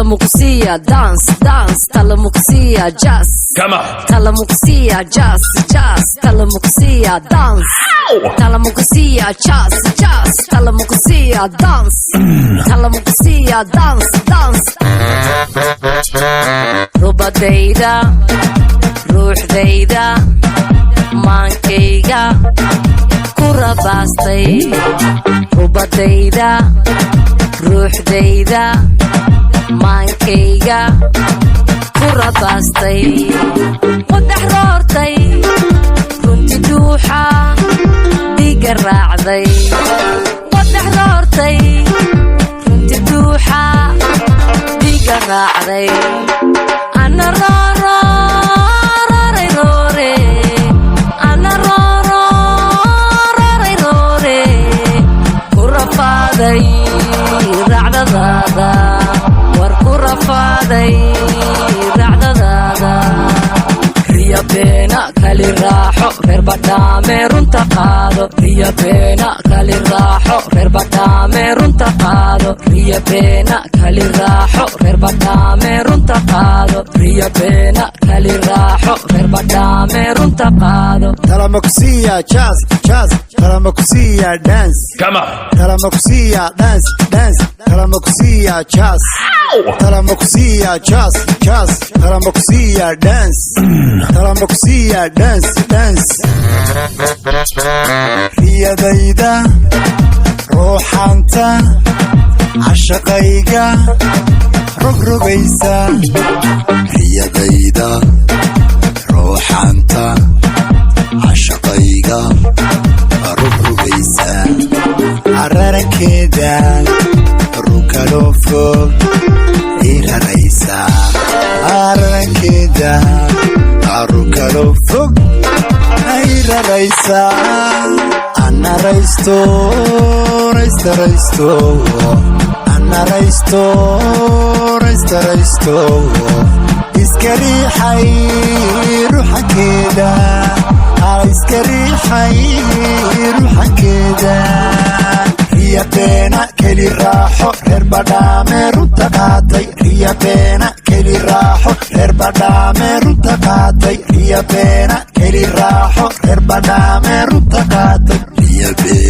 Talamukusia, dance, dance, Talamukusia, jazz. Come on. Talamukusia, jazz, jazz, Talamukusia, dance. Talamukusia, jazz, jazz, Talamukusia, dance. Talamukusia, dance, dance. Rubadayda, ruuxdayda, maankayga ku rabaastay. Rubadayda, ruuxdayda, maankayga ku rabaastay. Qodax roortay, runti dhuuxa dhiiga raacday. Qodax roortay, runti dhuuxa dhiiga raacday. Ana rooro rooray roore, ana rooro rooray roore, ku rafaaday racdadaada, war ku rafaaday racdadaada. Riya beena kali raaxo reer badhaame runta qaado. Riya beena kali raaxo reer badhaame runta qaado. Riya beena kali raaxo reer badhaame runta qaado. Riya beena kali raaxo reer badhaame runta qaado. Talamukusia, jazz, jazz, Talamukusia, dance. Come on. Talamukusia, dance, dance, Talamukusia, jazz. Talamukusia, jazz, jazz, Talamukusia, dance. Talamukusia, dance, dance. Riyadayda, ruuxanta, cashaqayga rogrogaysa. Riyadayda, ruuxanta, cashaqayga rogrogaysa. Ararankeeda rukaloo fog ii raraysa. Ararankeeda rukaloo fog ii raraysa. Ana raysto, raysto, raysto, ana raysto, raysto, raysto, iska riixay ruuxankeeda, iska riixay ruuxankeeda. Riya beena keli raaxo reer badhaame runta qaatay. Riya beena keli raaxo reer badhaame runta qaatay. Riya beena keli raaxo reer badhaame runta qaatay. Riya beena